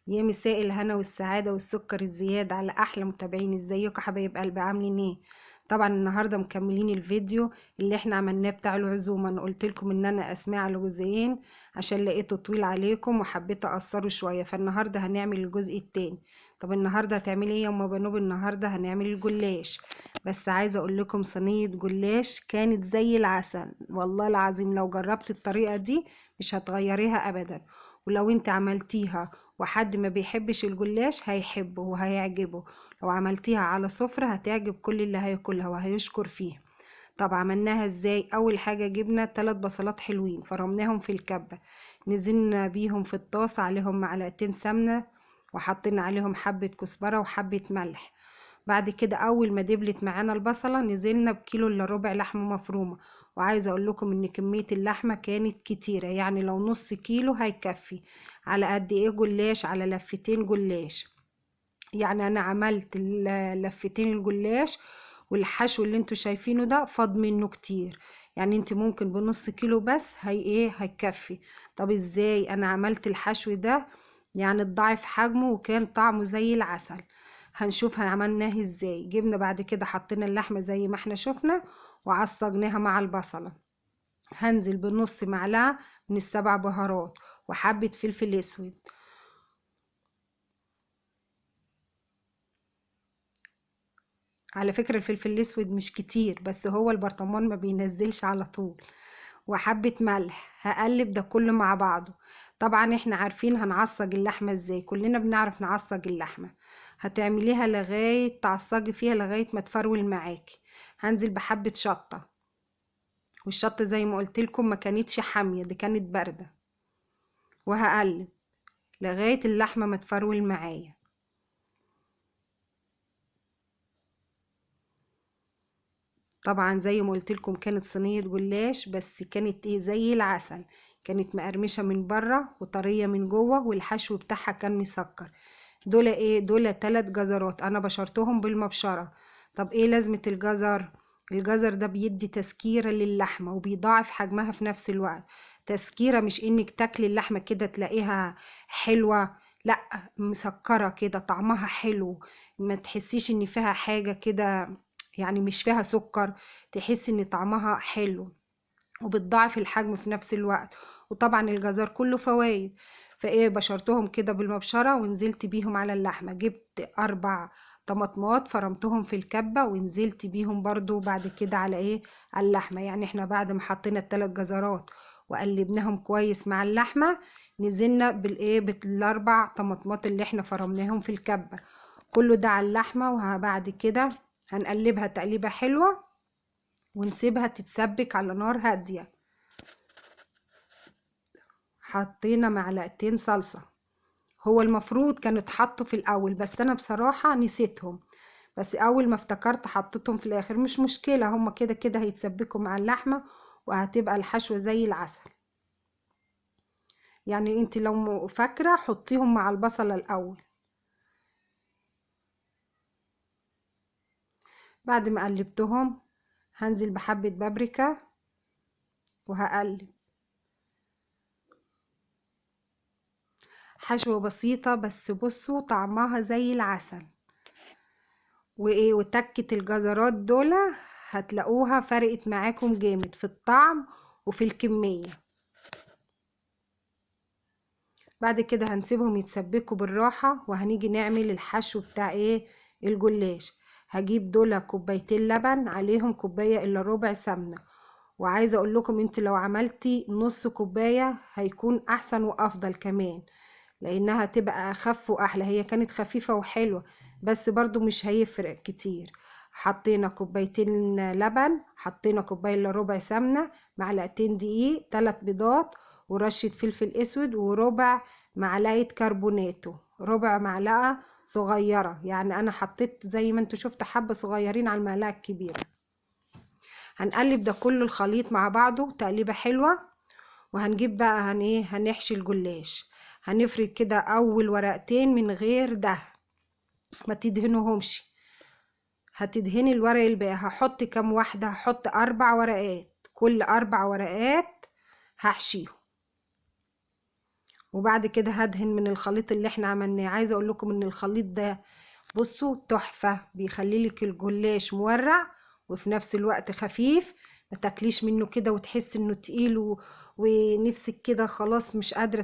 يا مساء الهنا والسعادة والسكر الزيادة على أحلى متابعين. ازيكم يا حبايب قلبي، عاملين ايه؟ طبعا النهاردة مكملين الفيديو اللي احنا عملناه بتاع العزومة. انا قلت لكم ان انا اسمع على جزئين عشان لقيته طويل عليكم وحبيت اقصره شوية، فالنهاردة هنعمل الجزء التاني. طب النهاردة هتعملي ايه يا ام بنوب؟ النهاردة هنعمل الجلاش. بس عايزة اقول لكم صينية جلاش كانت زي العسل والله العظيم. لو جربت الطريقة دي مش هتغيريها ابدا، ولو انت عملتيها وحد ما بيحبش الجلاش هيحبه وهيعجبه. لو عملتيها على سفرة هتعجب كل اللي هياكلها وهيشكر فيها. طب عملناها ازاي؟ اول حاجة جبنا 3 بصلات حلوين فرمناهم في الكبة، نزلنا بيهم في الطاسة عليهم معلقتين سمنة، وحطينا عليهم حبة كزبرة وحبة ملح. بعد كده اول ما دبلت معانا البصلة نزلنا بكيلو الا ربع لحمة مفرومة. وعايزة اقول لكم ان كمية اللحمة كانت كتيرة، يعني لو نص كيلو هيكفي على قد ايه جلاش، على لفتين جلاش. يعني انا عملت لفتين الجلاش، والحشو اللي انتوا شايفينه ده فاض منه كتير. يعني انت ممكن بنص كيلو بس هي ايه هيكفي. طب ازاي انا عملت الحشو ده؟ يعني الضعف حجمه وكان طعمه زي العسل. هنشوف عملناه ازاي. جبنا بعد كده حطينا اللحمة زي ما احنا شفنا وعصجناها مع البصلة. هنزل بنص معلقة من السبع بهارات وحبة فلفل اسود. على فكرة الفلفل الاسود مش كتير، بس هو البرطمان ما بينزلش على طول. وحبة ملح. هقلب ده كله مع بعضه. طبعا احنا عارفين هنعصج اللحمة ازاي، كلنا بنعرف نعصج اللحمة. هتعمليها لغاية تعصجي فيها لغاية ما تفرول معاكي. هنزل بحبة شطة، والشطة زي ما قلت لكم ما كانتش حامية، دي كانت باردة. وهقلب لغاية اللحمة ما تفرول معايا. طبعا زي ما قلت لكم كانت صينية جلاش، بس كانت ايه زي العسل. كانت مقرمشة من بره وطرية من جوه، والحشو بتاعها كان مسكر. دول ايه؟ دول 3 جزرات انا بشرتهم بالمبشرة. طب ايه لازمة الجزر؟ الجزر ده بيدي تسكيرة للحمة وبيضاعف حجمها في نفس الوقت. تسكيرة مش انك تاكلي اللحمة كده تلاقيها حلوة، لا، مسكرة كده طعمها حلو. ما تحسيش ان فيها حاجة كده، يعني مش فيها سكر، تحس ان طعمها حلو وبتضاعف الحجم في نفس الوقت. وطبعا الجزر كله فوائد. فايه بشرتهم كده بالمبشرة ونزلت بيهم على اللحمة. جبت 4 طماطمات فرمتهم في الكبة ونزلت بيهم برضو بعد كده على ايه، على اللحمة. يعني احنا بعد ما حطينا ال3 جزرات وقلبناهم كويس مع اللحمة، نزلنا بالايه بال4 طماطمات اللي احنا فرمناهم في الكبة. كله ده على اللحمة. وبعد كده هنقلبها تقليبة حلوة ونسيبها تتسبك على نار هادية. حطينا معلقتين صلصة. هو المفروض كانوا اتحطوا في الاول بس انا بصراحة نسيتهم، بس اول ما افتكرت حطيتهم في الاخر. مش مشكلة، هما كده كده هيتسبكوا مع اللحمة وهتبقى الحشوة زي العسل. يعني انت لو فاكرة حطيهم مع البصلة الاول. بعد ما قلبتهم هنزل بحبة بابريكا وهقلب. حشوة بسيطة بس بصوا طعمها زي العسل. وايه وتكة الجزرات دول هتلاقوها فرقت معاكم جامد في الطعم وفي الكمية. بعد كده هنسيبهم يتسبكوا بالراحة وهنيجي نعمل الحشو بتاع ايه، الجلاش. هجيب دول كوبايتين لبن عليهم كوباية الا ربع سمنة. وعايزة اقول لكم انت لو عملتي نص كوباية هيكون احسن وافضل كمان، لانها تبقى اخف واحلى. هي كانت خفيفة وحلوة بس برضو مش هيفرق كتير. حطينا كوبايتين لبن، حطينا كوباية الا ربع سمنة، معلقتين دقيق، 3 بيضات، ورشة فلفل اسود، وربع معلقة كربوناتو، ربع معلقة صغيرة. يعني انا حطيت زي ما انتوا شفت حبة صغيرين على المعلقة الكبيرة. هنقلب ده كله الخليط مع بعضه تقليبة حلوة. وهنجيب بقى ايه هنحشي الجلاش. هنفرد كده اول ورقتين من غير ده، ما تدهنوهمش. هتدهني الورق الباقي. هحط كام واحدة؟ هحط 4 ورقات، كل 4 ورقات هحشيهم. وبعد كده هدهن من الخليط اللي احنا عملناه. عايزه اقول لكم ان الخليط ده بصوا تحفه، بيخلي لك الجلاش مورع وفي نفس الوقت خفيف، ما تاكليش منه كده وتحس انه تقيل ونفسك كده خلاص مش قادره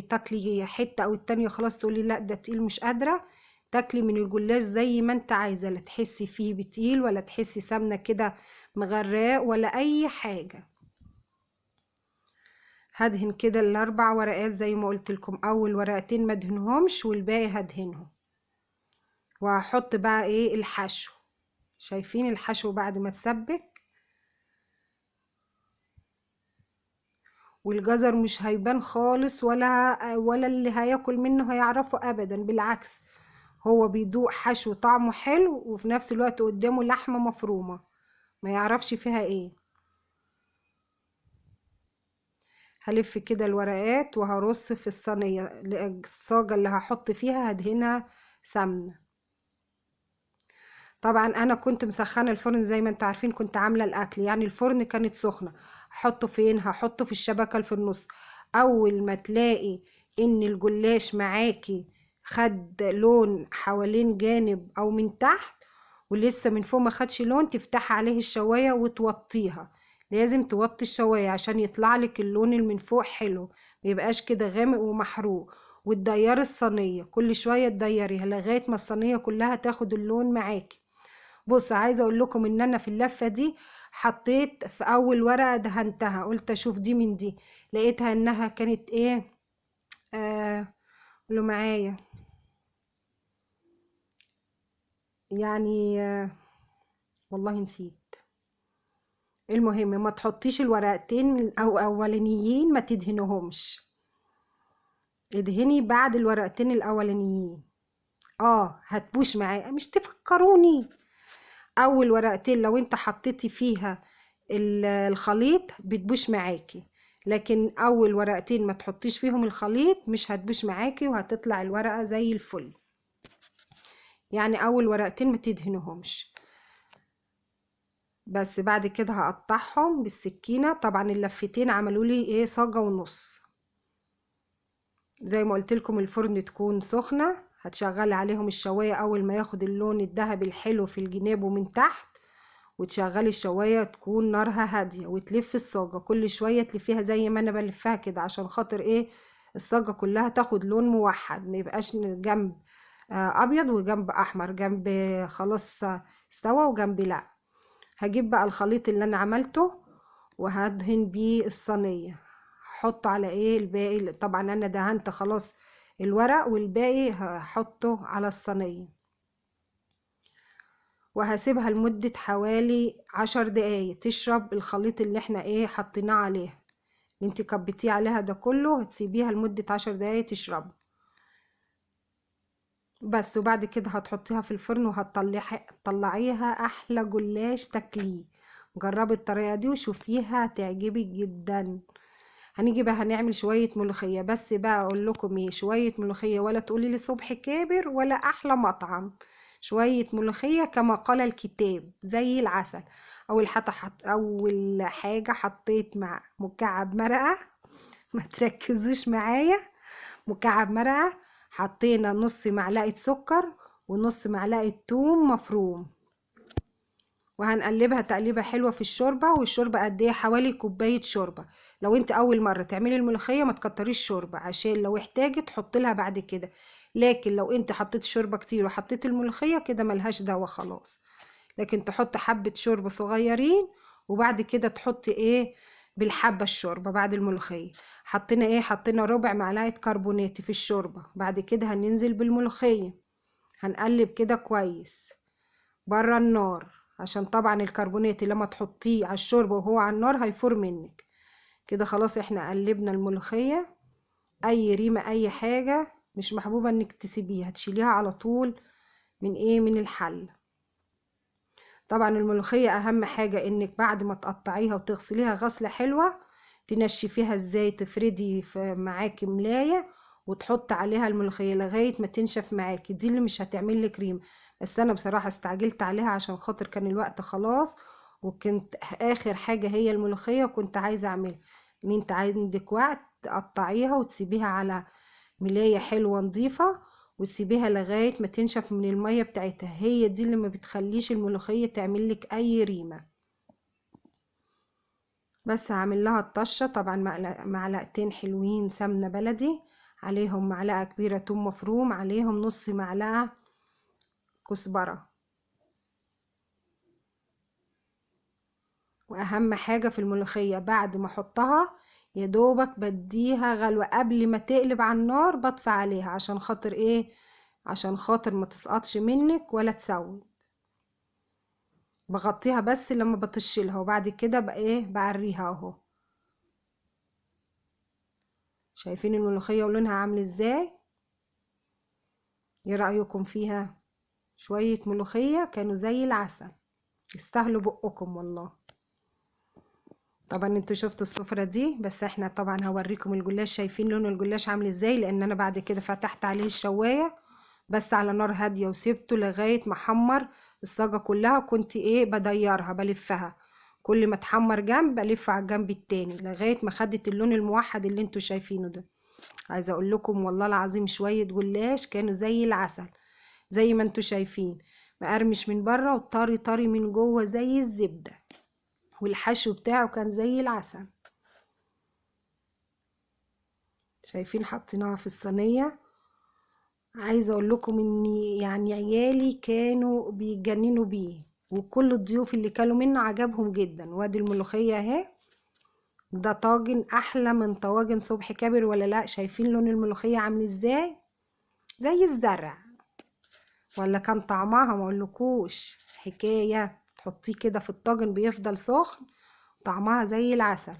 تاكلي حته او التانية، خلاص تقولي لا ده تقيل مش قادره. تاكلي من الجلاش زي ما انت عايزه، لا تحسي فيه بتقيل ولا تحسي سمنه كده مغراه ولا اي حاجه. هدهن كده الاربع ورقات زي ما قلت لكم، اول ورقتين ما ادهنهمش والباقي هدهنهم. وهحط بقى ايه الحشو. شايفين الحشو بعد ما تسبك؟ والجزر مش هيبان خالص، ولا اللي هياكل منه هيعرفه ابدا، بالعكس هو بيدوق حشو طعمه حلو وفي نفس الوقت قدامه لحمة مفرومة ما يعرفش فيها ايه. هلف كده الورقات وهرص في الصينية. الصاجة اللي هحط فيها هدهنها سمنة. طبعا انا كنت مسخنه الفرن زي ما انتوا عارفين، كنت عامله الاكل يعني الفرن كانت سخنه. هحطه فين؟ هحطه في الشبكه اللي في النص. اول ما تلاقي ان الجلاش معاكي خد لون حوالين جانب او من تحت ولسه من فوق ما خدش لون، تفتحي عليه الشوايه وتوطيها. لازم توطي الشوايه عشان يطلع لك اللون اللي من فوق حلو، ما يبقاش كده غامق ومحروق. وتديري الصينيه كل شويه تديريها لغايه ما الصينيه كلها تاخد اللون معاكي. بص عايزه اقول لكم ان انا في اللفه دي حطيت في اول ورقه دهنتها، قلت اشوف دي من دي، لقيتها انها كانت ايه، قولوا معايا، يعني والله نسيت. المهم ما تحطيش الورقتين او اولانيين ما تدهنهمش، ادهني بعد الورقتين الاولانيين. هتبوش معايا مش تفكروني. اول ورقتين لو انت حطيتي فيها الخليط بتبوش معاكي، لكن اول ورقتين ما تحطيش فيهم الخليط مش هتبوش معاكي وهتطلع الورقة زي الفل. يعني اول ورقتين ما تدهنهمش. بس بعد كده هقطعهم بالسكينة. طبعا اللفتين عملوا لي ايه صاجة ونص. زي ما قلت لكم الفرن تكون سخنة، هتشغلي عليهم الشواية اول ما ياخد اللون الذهبي الحلو في الجناب ومن تحت، وتشغلي الشوايه تكون نارها هاديه وتلفي الصاجه كل شويه تلفيها زي ما انا بلفها كده عشان خاطر ايه الصاجه كلها تاخد لون موحد، ما يبقاش جنب ابيض وجنب احمر، جنب خلاص استوى وجنب لا. هجيب بقى الخليط اللي انا عملته وهدهن بيه الصينيه. هحط على ايه الباقي، طبعا انا دهنت خلاص الورق والباقي هحطه على الصينيه. وهسيبها لمدة حوالي 10 دقايق تشرب الخليط اللي احنا ايه حطيناه عليها، اللي انت كبتيه عليها ده كله هتسيبيها لمدة 10 دقايق تشرب بس. وبعد كده هتحطيها في الفرن وهتطلعيها احلى جلاش تاكليه. جربي الطريقة دي وشوفيها تعجبك جدا. هنيجي بقى هنعمل شوية ملوخية، بس بقى اقول لكم ايه، شوية ملوخية ولا تقولي لي صبح كابر ولا احلى مطعم. شوية ملوخية كما قال الكتاب زي العسل. اول حاجة حطيت مع مكعب مرقة ما تركزوش معايا، مكعب مرقة. حطينا نص معلقة سكر ونص معلقة توم مفروم، وهنقلبها تقليبه حلوه في الشوربه. والشوربه قد ايه؟ حوالي كوبايه شوربه. لو انت اول مره تعملي الملوخيه ما تكتريش شوربه عشان لو احتاجت تحط لها بعد كده، لكن لو انت حطيت شوربه كتير وحطيت الملوخيه كده ملهاش دوا خلاص. لكن تحط حبه شوربه صغيرين وبعد كده تحطي ايه بالحبه الشوربه بعد الملوخيه. حطينا ايه؟ حطينا ربع معلقه كربوناتي في الشوربه. بعد كده هننزل بالملوخيه، هنقلب كده كويس بره النار عشان طبعا الكربونات لما تحطيه على الشوربة وهو على النار هيفور منك. كده خلاص احنا قلبنا الملوخية. اي ريمة اي حاجة مش محبوبة انك تسيبيها، تشيليها على طول من الحل. طبعا الملوخية اهم حاجة انك بعد ما تقطعيها وتغسليها غسلة حلوة تنشفيها ازاي، تفردي في معاكي ملاية وتحط عليها الملوخية لغاية ما تنشف معاكي، دي اللي مش هتعمل لك كريم. بس انا بصراحة استعجلت عليها عشان خاطر كان الوقت خلاص، وكنت اخر حاجة هي الملوخية وكنت عايزة اعملها. ان انت عندك وقت تقطعيها وتسيبيها على ملاية حلوة نظيفة، وتسيبيها لغاية ما تنشف من المية بتاعتها. هي دي اللي ما بتخليش الملوخية تعملك اي ريمة. بس هعمل لها الطشة. طبعا معلقتين حلوين سمنة بلدي، عليهم معلقة كبيرة توم مفروم، عليهم نص معلقة كزبرة. واهم حاجة في الملوخية بعد ما احطها يا دوبك بديها غلوة قبل ما تقلب على النار، بطفي عليها عشان خاطر ايه؟ عشان خاطر ما تسقطش منك ولا تسود. بغطيها بس لما بطشلها، وبعد كده بقى ايه؟ بعريها اهو. شايفين الملوخية ولونها عامل ازاي؟ ايه رأيكم فيها؟ شوية ملوخية كانوا زي العسل، يستاهلوا بقكم والله. طبعا انتوا شفتوا السفرة دي، بس احنا طبعا هوريكم الجلاش. شايفين لون الجلاش عامل ازاي؟ لان انا بعد كده فتحت عليه الشواية بس على نار هادية، وسيبته لغاية ما حمر الصاجة كلها. كنت ايه؟ بديرها بلفها، كل ما تحمر جنب بلف على الجنب التاني لغاية ما خدت اللون الموحد اللي انتوا شايفينه ده. عايزة اقول لكم والله العظيم شوية جلاش كانوا زي العسل، زي ما انتوا شايفين، مقرمش من بره وطري طري من جوه زي الزبدة، والحشو بتاعه كان زي العسل. شايفين؟ حطيناها في الصينية. عايزة اقول لكم ان يعني عيالي كانوا بيتجننوا بيه، وكل الضيوف اللي كانوا منه عجبهم جدا. وادي الملوخية اهي. ده طاجن احلى من طواجن صبحي كابر ولا لا؟ شايفين لون الملوخية عامل ازاي؟ زي الزرع. ولا كان طعمها ما اقولكوش حكاية. تحطيه كده في الطاجن بيفضل سخن، طعمها زي العسل.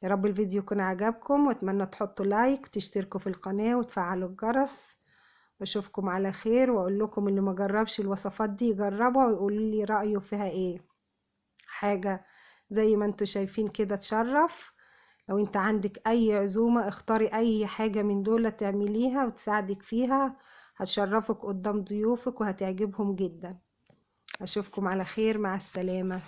يا رب الفيديو يكون عجبكم، واتمنى تحطوا لايك وتشتركوا في القناة وتفعلوا الجرس. واشوفكم على خير، واقول لكم اللي ما جربش الوصفات دي يجربها ويقولوا لي رأيه فيها ايه. حاجة زي ما انتوا شايفين كده تشرف. لو انت عندك اي عزومة اختاري اي حاجة من دول تعمليها وتساعدك فيها، هتشرفك قدام ضيوفك وهتعجبهم جدا. اشوفكم على خير، مع السلامة.